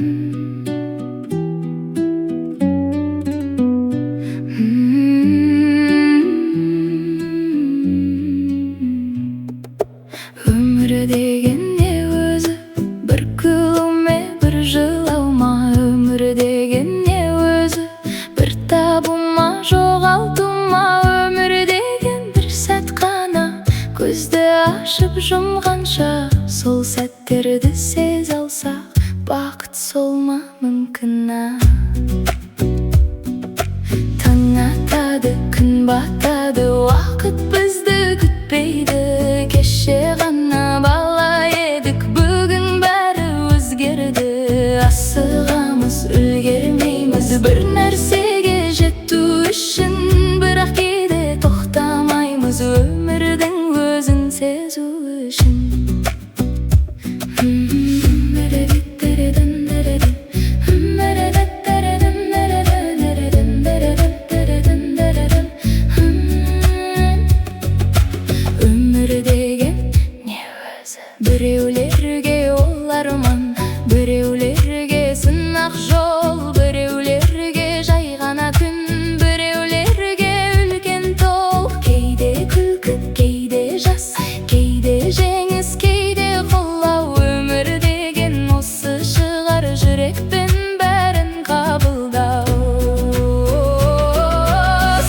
Өмір деген не өзі, бір күлуме, бір жылаума. Өмір деген не өзі, бір табума, жоғалтума. Өмір деген бір сәт қана, көзді ашып жұмғанша. Сол сәттерді сезе алсақ, бақыт сол ма мүмкін-а? Таң атады, күн батады, уақыт бізді күтпейді. Кеше ғана бала едік, бүгін бәрі өзгерді. Асығамыз, үлгермейміз бір нәрсеге жету үшін. Бірақ кейде тоқтамаймыз өмірдің өзін сезу үшін. Біреулерге ол арман, біреулерге сынақ жол, біреулерге жай ғана күн, біреулерге үлкен тол. Кейде күлкі, кейде жас, кейде жеңіс, кейде қолау. Өмір деген осы шығар, жүрекпен бәрін қабылдау.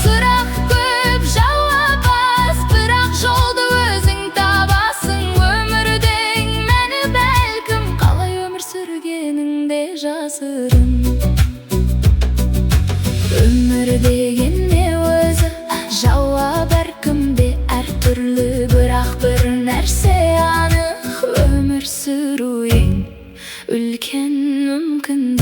Сұрақ көп, жауап аз, бірақ жолды өзің табасың. Жасырын. Өмір деген не өзі, жауап әркімде әртүрлі. Бірақ бір нәрсе анық, өмір сүру ең үлкен мүмкіндік.